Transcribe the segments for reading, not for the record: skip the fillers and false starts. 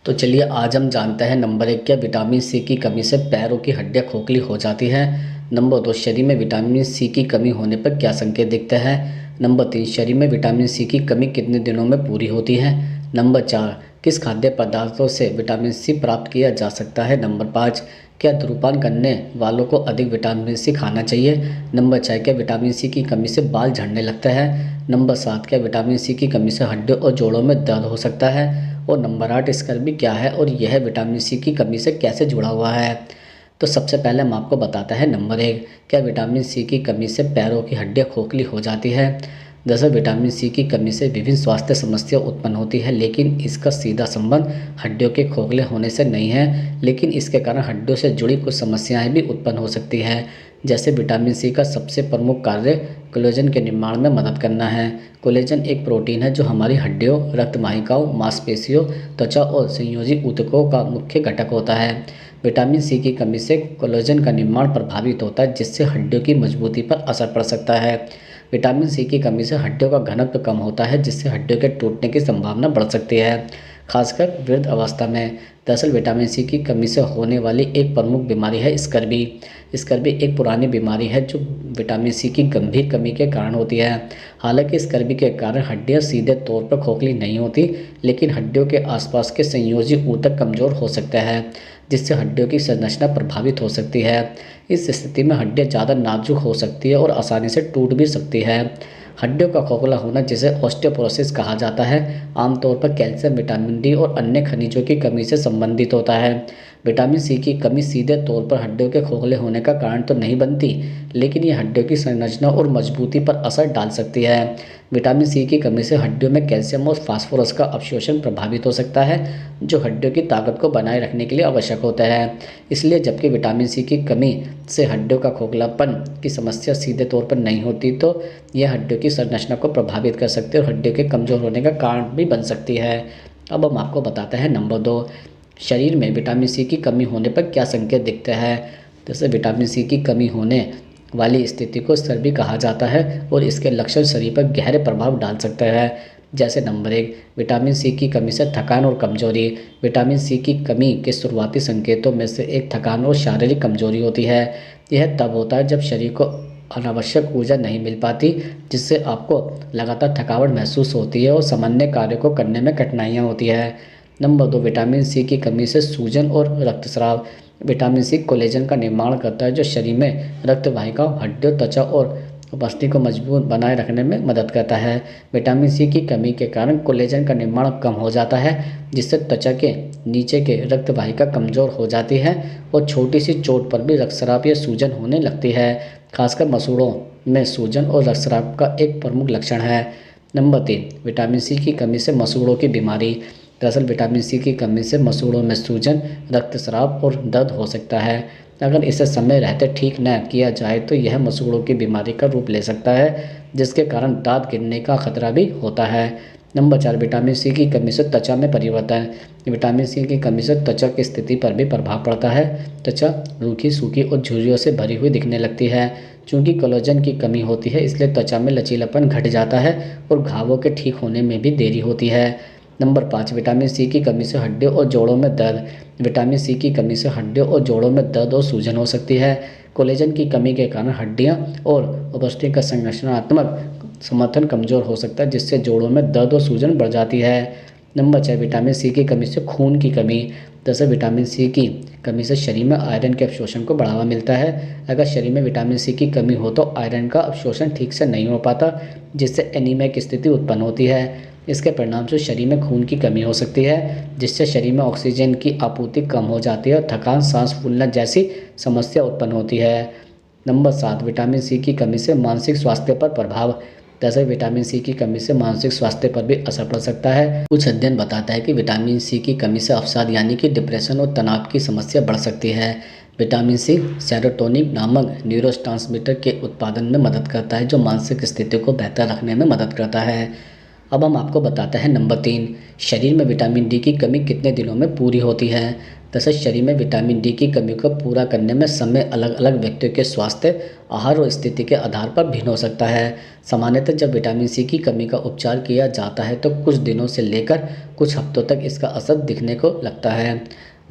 तो चलिए आज हम जानते हैं नंबर 1 क्या विटामिन सी की कमी से पैरों की हड्डियां खोखली हो जाती है। नंबर 2 शरीर में विटामिन सी की कमी होने पर क्या संकेत दिखते हैं। नंबर 3 शरीर में विटामिन सी की कमी कितने दिनों में पूरी होती है। नंबर 4 किस खाद्य पदार्थों से विटामिन सी प्राप्त किया जा सकता है। नंबर 5 क्या धूम्रपान करने वालों को अधिक विटामिन सी खाना चाहिए। नंबर 6 क्या विटामिन सी की कमी से बाल झड़ने लगते हैं। नंबर 7 क्या विटामिन सी की कमी से हड्डियों और जोड़ों में दर्द हो सकता है। और नंबर 8 स्कर्वी क्या है और यह विटामिन सी की कमी से कैसे जुड़ा हुआ है। तो सबसे पहले हम आपको बताते हैं नंबर 1 क्या विटामिन सी की कमी से पैरों की हड्डियां खोखली हो जाती है। दरअसल विटामिन सी की कमी से विभिन्न स्वास्थ्य समस्या उत्पन्न होती है, लेकिन इसका सीधा संबंध हड्डियों के खोखले होने से नहीं है, लेकिन इसके कारण हड्डियों से जुड़ी कुछ समस्याएं भी उत्पन्न हो सकती है। जैसे विटामिन सी का सबसे प्रमुख कार्य कोलेजन के निर्माण में मदद करना है। कोलेजन एक प्रोटीन है जो हमारी हड्डियों, रक्त वाहिकाओं, मांसपेशियों, त्वचा और संयोजी ऊतकों का मुख्य घटक होता है। विटामिन सी की कमी से कोलेजन का निर्माण प्रभावित होता है, जिससे हड्डियों की मजबूती पर असर पड़ सकता है। विटामिन सी की कमी से हड्डियों का घनत्व कम होता है, जिससे हड्डियों के टूटने की संभावना बढ़ सकती है, खासकर वृद्ध अवस्था में। दरअसल विटामिन सी की कमी से होने वाली एक प्रमुख बीमारी है स्कर्वी। स्कर्वी एक पुरानी बीमारी है जो विटामिन सी की गंभीर कमी के कारण होती है। हालांकि स्कर्वी के कारण हड्डियां सीधे तौर पर खोखली नहीं होती, लेकिन हड्डियों के आसपास के संयोजी ऊतक कमजोर हो सकते हैं, जिससे हड्डियों की संरचना प्रभावित हो सकती है। इस स्थिति में हड्डियां ज़्यादा नाजुक हो सकती है और आसानी से टूट भी सकती है। हड्डियों का खोखला होना, जिसे ऑस्टियोपोरोसिस कहा जाता है, आमतौर पर कैल्शियम, विटामिन डी और अन्य खनिजों की कमी से संबंधित होता है। विटामिन सी की कमी सीधे तौर पर हड्डियों के खोखले होने का कारण तो नहीं बनती, लेकिन ये हड्डियों की संरचना और मजबूती पर असर डाल सकती है। विटामिन सी की कमी से हड्डियों में कैल्शियम और फास्फोरस का अवशोषण प्रभावित हो सकता है, जो हड्डियों की ताकत को बनाए रखने के लिए आवश्यक होता है। इसलिए जबकि विटामिन सी की कमी से हड्डियों का खोखलापन की समस्या सीधे तौर पर नहीं होती, तो यह हड्डियों की संरचना को प्रभावित कर सकती है और हड्डियों के कमजोर होने का कारण भी बन सकती है। अब हम आपको बताते हैं नंबर 2 शरीर में विटामिन सी की कमी होने पर क्या संकेत दिखते हैं। जैसे विटामिन सी की कमी होने वाली स्थिति को स्कर्वी कहा जाता है और इसके लक्षण शरीर पर गहरे प्रभाव डाल सकते हैं। जैसे नंबर 1 विटामिन सी की कमी से थकान और कमजोरी। विटामिन सी की कमी के शुरुआती संकेतों में से एक थकान और शारीरिक कमजोरी होती है। यह तब होता है जब शरीर को अनावश्यक ऊर्जा नहीं मिल पाती, जिससे आपको लगातार थकावट महसूस होती है और सामान्य कार्यों को करने में कठिनाइयाँ होती है। नंबर 2 विटामिन सी की कमी से सूजन और रक्तस्राव। विटामिन सी कोलेजन का निर्माण करता है, जो शरीर में रक्त वाहिकाओं, हड्डियों, त्वचा और उपस्थिति को मजबूत बनाए रखने में मदद करता है। विटामिन सी की कमी के कारण कोलेजन का निर्माण कम हो जाता है, जिससे त्वचा के नीचे के रक्त वाहिका कमजोर हो जाती है और छोटी सी चोट पर भी रक्तस्राव या सूजन होने लगती है। खासकर मसूड़ों में सूजन और रक्तस्राव का एक प्रमुख लक्षण है। नंबर 3 विटामिन सी की कमी से मसूड़ों की बीमारी। दरअसल विटामिन सी की कमी से मसूड़ों में सूजन, रक्तस्राव और दर्द हो सकता है। अगर इसे समय रहते ठीक न किया जाए तो यह मसूड़ों की बीमारी का रूप ले सकता है, जिसके कारण दांत गिरने का खतरा भी होता है। नंबर 4 विटामिन सी की कमी से त्वचा में परिवर्तन। विटामिन सी की कमी से त्वचा की स्थिति पर भी प्रभाव पड़ता है। त्वचा रूखी, सूखी और झुर्रियों से भरी हुई दिखने लगती है। चूँकि कोलेजन की कमी होती है, इसलिए त्वचा में लचीलापन घट जाता है और घावों के ठीक होने में भी देरी होती है। नंबर 5 विटामिन सी की कमी से हड्डियों और जोड़ों में दर्द। विटामिन सी की कमी से हड्डियों और जोड़ों में दर्द और सूजन हो सकती है। कोलेजन की कमी के कारण हड्डियां और उपस्थिति का संरचनात्मक समर्थन कमजोर हो सकता है, जिससे जोड़ों में दर्द और सूजन बढ़ जाती है। नंबर 6 विटामिन सी की कमी से खून की कमी। जैसे विटामिन सी की कमी से शरीर में आयरन के अवशोषण को बढ़ावा मिलता है। अगर शरीर में विटामिन सी की कमी हो तो आयरन का अवशोषण ठीक से नहीं हो पाता, जिससे एनीमिया की स्थिति उत्पन्न होती है। इसके परिणाम से शरीर में खून की कमी हो सकती है, जिससे शरीर में ऑक्सीजन की आपूर्ति कम हो जाती है और थकान, सांस फूलना जैसी समस्या उत्पन्न होती है। नंबर 7 विटामिन सी की कमी से मानसिक स्वास्थ्य पर प्रभाव। जैसे विटामिन सी की कमी से मानसिक स्वास्थ्य पर भी असर पड़ सकता है। कुछ अध्ययन बताता है कि विटामिन सी की कमी से अवसाद यानी कि डिप्रेशन और तनाव की समस्या बढ़ सकती है। विटामिन सी सेरोटोनिन नामक न्यूरोट्रांसमीटर के उत्पादन में मदद करता है, जो मानसिक स्थिति को बेहतर रखने में मदद करता है। अब हम आपको बताते हैं नंबर 3, शरीर में विटामिन डी की कमी कितने दिनों में पूरी होती है। दरअसल शरीर में विटामिन डी की कमी को पूरा करने में समय अलग अलग व्यक्तियों के स्वास्थ्य, आहार और स्थिति के आधार पर भिन्न हो सकता है। सामान्यतः जब विटामिन सी की कमी का उपचार किया जाता है तो कुछ दिनों से लेकर कुछ हफ्तों तक इसका असर दिखने को लगता है।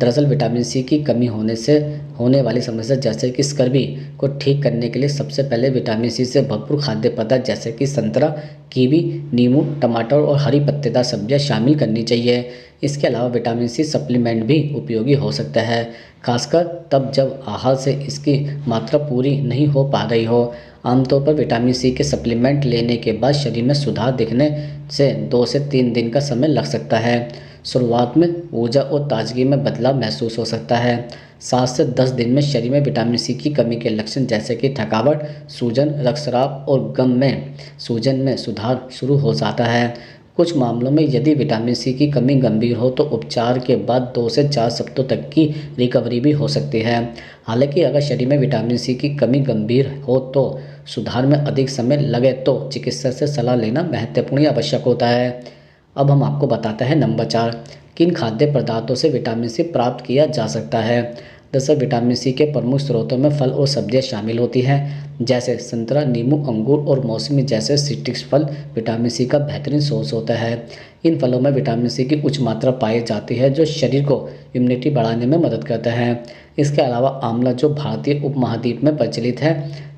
दरअसल विटामिन सी की कमी होने से होने वाली समस्या जैसे कि स्कर्वी को ठीक करने के लिए सबसे पहले विटामिन सी से भरपूर खाद्य पदार्थ जैसे कि संतरा, कीवी, नींबू, टमाटर और हरी पत्तेदार सब्जियां शामिल करनी चाहिए। इसके अलावा विटामिन सी सप्लीमेंट भी उपयोगी हो सकता है, खासकर तब जब आहार से इसकी मात्रा पूरी नहीं हो पा रही हो। आमतौर पर विटामिन सी के सप्लीमेंट लेने के बाद शरीर में सुधार दिखने से 2 से 3 दिन का समय लग सकता है। शुरुआत में ऊर्जा और ताजगी में बदलाव महसूस हो सकता है। 7 से 10 दिन में शरीर में विटामिन सी की कमी के लक्षण जैसे कि थकावट, सूजन, रक्तस्राव और गम में सूजन में सुधार शुरू हो जाता है। कुछ मामलों में यदि विटामिन सी की कमी गंभीर हो तो उपचार के बाद 2 से 4 सप्ताह तक की रिकवरी भी हो सकती है। हालांकि अगर शरीर में विटामिन सी की कमी गंभीर हो तो सुधार में अधिक समय लगे तो चिकित्सक से सलाह लेना महत्वपूर्ण या आवश्यक होता है। अब हम आपको बताते हैं नंबर 4, किन खाद्य पदार्थों से विटामिन सी प्राप्त किया जा सकता है। दरअसल विटामिन सी के प्रमुख स्रोतों में फल और सब्जियां शामिल होती हैं, जैसे संतरा, नींबू, अंगूर और मौसमी जैसे सिट्रिक फल विटामिन सी का बेहतरीन सोर्स होता है। इन फलों में विटामिन सी की उच्च मात्रा पाई जाती है जो शरीर को इम्यूनिटी बढ़ाने में मदद करता है। इसके अलावा आंवला, जो भारतीय उपमहाद्वीप में प्रचलित है,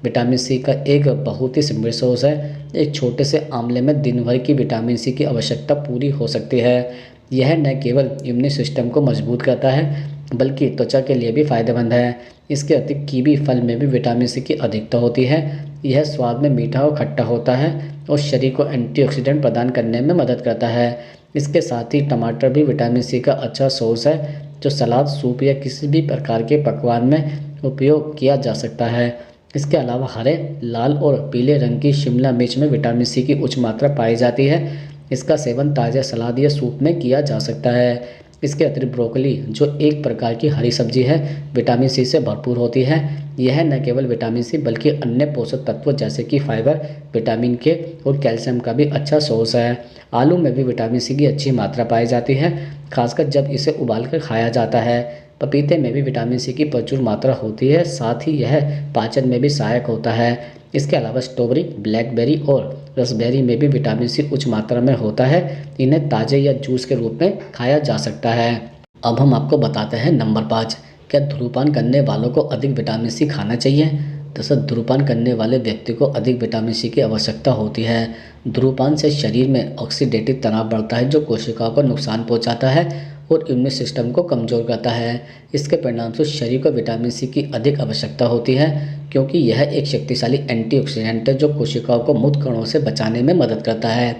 विटामिन सी का एक बहुत ही समृद्ध सोर्स है। एक छोटे से आंवले में दिन भर की विटामिन सी की आवश्यकता पूरी हो सकती है। यह न केवल इम्यून सिस्टम को मजबूत करता है बल्कि त्वचा के लिए भी फायदेमंद है। इसके अतिरिक्त कीवी फल में भी विटामिन सी की अधिकता होती है। यह स्वाद में मीठा और खट्टा होता है और शरीर को एंटीऑक्सीडेंट प्रदान करने में मदद करता है। इसके साथ ही टमाटर भी विटामिन सी का अच्छा सोर्स है जो सलाद, सूप या किसी भी प्रकार के पकवान में उपयोग किया जा सकता है। इसके अलावा हरे, लाल और पीले रंग की शिमला मिर्च में विटामिन सी की उच्च मात्रा पाई जाती है। इसका सेवन ताज़ा सलाद या सूप में किया जा सकता है। इसके अतिरिक्त ब्रोकली, जो एक प्रकार की हरी सब्जी है, विटामिन सी से भरपूर होती है। यह न केवल विटामिन सी बल्कि अन्य पोषक तत्वों जैसे कि फाइबर, विटामिन के और कैल्शियम का भी अच्छा सोर्स है। आलू में भी विटामिन सी की अच्छी मात्रा पाई जाती है, खासकर जब इसे उबालकर खाया जाता है। पपीते में भी विटामिन सी की प्रचुर मात्रा होती है, साथ ही यह पाचन में भी सहायक होता है। इसके अलावा स्ट्रॉबेरी, ब्लैकबेरी और रसबेरी में भी विटामिन सी उच्च मात्रा में होता है। इन्हें ताज़े या जूस के रूप में खाया जा सकता है। अब हम आपको बताते हैं नंबर 5, क्या धूम्रपान करने वालों को अधिक विटामिन सी खाना चाहिए। दरअसल धूम्रपान करने वाले व्यक्ति को अधिक विटामिन सी की आवश्यकता होती है। धूम्रपान से शरीर में ऑक्सीडेटिव तनाव बढ़ता है जो कोशिकाओं को नुकसान पहुंचाता है और इम्यून सिस्टम को कमज़ोर करता है। इसके परिणामस्वरूप शरीर को विटामिन सी की अधिक आवश्यकता होती है क्योंकि यह एक शक्तिशाली एंटीऑक्सीडेंट है जो कोशिकाओं को मृत कणों से बचाने में मदद करता है।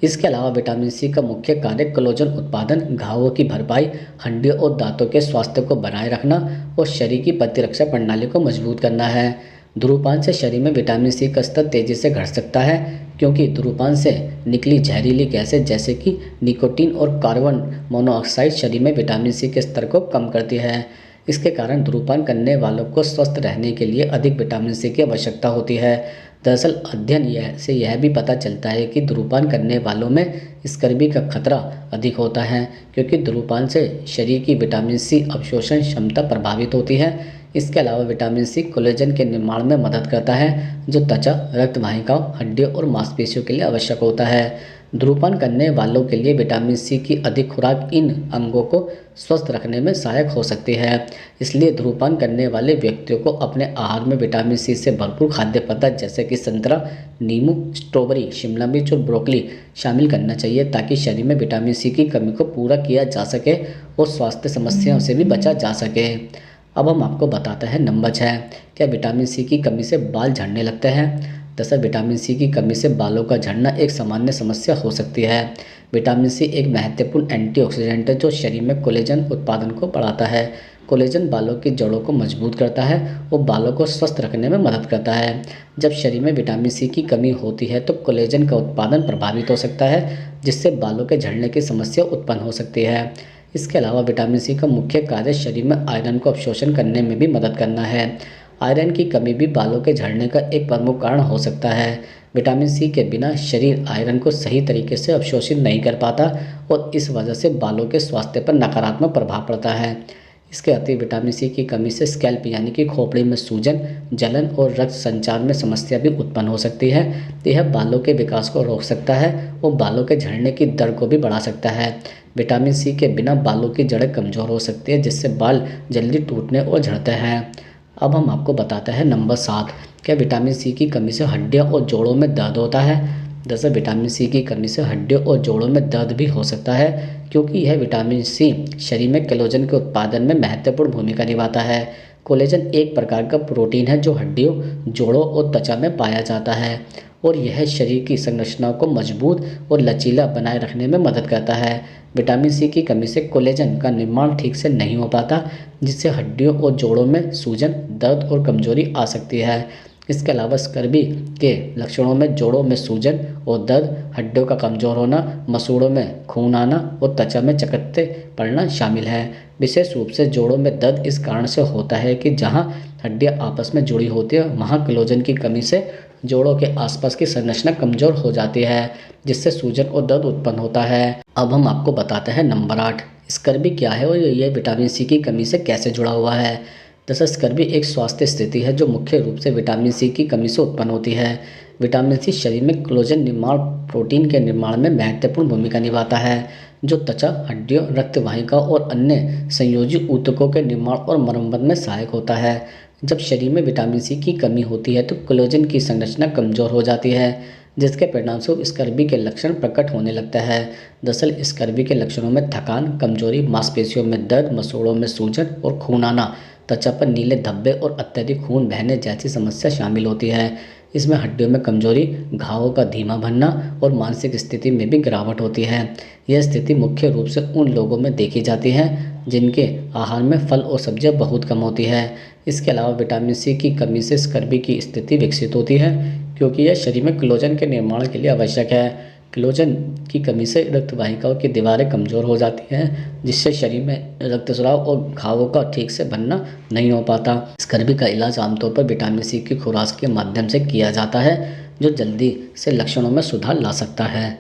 इसके अलावा विटामिन सी का मुख्य कार्य कोलेजन उत्पादन, घावों की भरपाई, हड्डियों और दांतों के स्वास्थ्य को बनाए रखना और शरीर की प्रतिरक्षा प्रणाली को मजबूत करना है। धूम्रपान से शरीर में विटामिन सी का स्तर तेजी से घट सकता है क्योंकि धूम्रपान से निकली जहरीली गैसें जैसे कि निकोटीन और कार्बन मोनोऑक्साइड शरीर में विटामिन सी के स्तर को कम करती है। इसके कारण धूम्रपान करने वालों को स्वस्थ रहने के लिए अधिक विटामिन सी की आवश्यकता होती है। दरअसल अध्ययन से यह भी पता चलता है कि धूम्रपान करने वालों में स्कर्वी का खतरा अधिक होता है क्योंकि धूम्रपान से शरीर की विटामिन सी अवशोषण क्षमता प्रभावित होती है। इसके अलावा विटामिन सी कोलेजन के निर्माण में मदद करता है जो त्वचा, रक्त वाहिकाओं, हड्डियों और मांसपेशियों के लिए आवश्यक होता है। धूम्रपान करने वालों के लिए विटामिन सी की अधिक खुराक इन अंगों को स्वस्थ रखने में सहायक हो सकती है। इसलिए धूम्रपान करने वाले व्यक्तियों को अपने आहार में विटामिन सी से भरपूर खाद्य पदार्थ जैसे कि संतरा, नींबू, स्ट्रॉबेरी, शिमला मिर्च और ब्रोकली शामिल करना चाहिए ताकि शरीर में विटामिन सी की कमी को पूरा किया जा सके और स्वास्थ्य समस्याओं से भी बचा जा सके। अब हम आपको बताते हैं नंबर 6, क्या विटामिन सी की कमी से बाल झड़ने लगते हैं। दरअसल विटामिन सी की कमी से बालों का झड़ना एक सामान्य समस्या हो सकती है। विटामिन सी एक महत्वपूर्ण एंटीऑक्सीडेंट है जो शरीर में कोलेजन उत्पादन को बढ़ाता है। कोलेजन बालों की जड़ों को मजबूत करता है और बालों को स्वस्थ रखने में मदद करता है। जब शरीर में विटामिन सी की कमी होती है तो कोलेजन का उत्पादन प्रभावित हो सकता है जिससे बालों के झड़ने की समस्या उत्पन्न हो सकती है। इसके अलावा विटामिन सी का मुख्य कार्य शरीर में आयरन को अवशोषण करने में भी मदद करना है। आयरन की कमी भी बालों के झड़ने का एक प्रमुख कारण हो सकता है। विटामिन सी के बिना शरीर आयरन को सही तरीके से अवशोषित नहीं कर पाता और इस वजह से बालों के स्वास्थ्य पर नकारात्मक प्रभाव पड़ता है। इसके अतिरिक्त विटामिन सी की कमी से स्कैल्प यानी कि खोपड़ी में सूजन, जलन और रक्त संचार में समस्या भी उत्पन्न हो सकती है। यह बालों के विकास को रोक सकता है और बालों के झड़ने की दर को भी बढ़ा सकता है। विटामिन सी के बिना बालों की जड़ें कमज़ोर हो सकती है, जिससे बाल जल्दी टूटने और झड़ते हैं। अब हम आपको बताते हैं नंबर 7, क्या विटामिन सी की कमी से हड्डियां और जोड़ों में दर्द होता है। दरअसल विटामिन सी की कमी से हड्डियों और जोड़ों में दर्द भी हो सकता है, क्योंकि यह विटामिन सी शरीर में कोलेजन के उत्पादन में महत्वपूर्ण भूमिका निभाता है। कोलेजन एक प्रकार का प्रोटीन है जो हड्डियों, जोड़ों और त्वचा में पाया जाता है और यह शरीर की संरचना को मजबूत और लचीला बनाए रखने में मदद करता है। विटामिन सी की कमी से कोलेजन का निर्माण ठीक से नहीं हो पाता, जिससे हड्डियों और जोड़ों में सूजन, दर्द और कमजोरी आ सकती है। इसके अलावा स्कर्वी के लक्षणों में जोड़ों में सूजन और दर्द, हड्डियों का कमज़ोर होना, मसूड़ों में खून आना और त्वचा में चकत्ते पड़ना शामिल है। विशेष रूप से जोड़ों में दर्द इस कारण से होता है कि जहां हड्डियां आपस में जुड़ी होती है वहां कोलेजन की कमी से जोड़ों के आसपास की संरचना कमज़ोर हो जाती है, जिससे सूजन और दर्द उत्पन्न होता है। अब हम आपको बताते हैं नंबर 8, स्कर्वी क्या है और ये विटामिन सी की कमी से कैसे जुड़ा हुआ है। दरअसल स्कर्वी एक स्वास्थ्य स्थिति है जो मुख्य रूप से विटामिन सी की कमी से उत्पन्न होती है। विटामिन सी शरीर में कोलेजन निर्माण प्रोटीन के निर्माण में महत्वपूर्ण भूमिका निभाता है, जो त्वचा, हड्डियों, रक्त वाहिका और अन्य संयोजी ऊतकों के निर्माण और मरम्मत में सहायक होता है। जब शरीर में विटामिन सी की कमी होती है तो कोलेजन की संरचना कमज़ोर हो जाती है, जिसके परिणामस्वरूप स्कर्वी के लक्षण प्रकट होने लगता है। दरअसल स्कर्वी के लक्षणों में थकान, कमजोरी, मांसपेशियों में दर्द, मसूड़ों में सूजन और खून आना, त्वचा पर नीले धब्बे और अत्यधिक खून बहने जैसी समस्या शामिल होती है। इसमें हड्डियों में कमजोरी, घावों का धीमा भरना और मानसिक स्थिति में भी गिरावट होती है। यह स्थिति मुख्य रूप से उन लोगों में देखी जाती है जिनके आहार में फल और सब्जियां बहुत कम होती है। इसके अलावा विटामिन सी की कमी से स्कर्वी की स्थिति विकसित होती है, क्योंकि यह शरीर में कोलेजन के निर्माण के लिए आवश्यक है। कोलेजन की कमी से रक्त वाहिकाओं की दीवारें कमज़ोर हो जाती हैं, जिससे शरीर में रक्त स्राव और घावों का ठीक से बनना नहीं हो पाता। स्कर्वी का इलाज आमतौर पर विटामिन सी की खुराक के माध्यम से किया जाता है, जो जल्दी से लक्षणों में सुधार ला सकता है।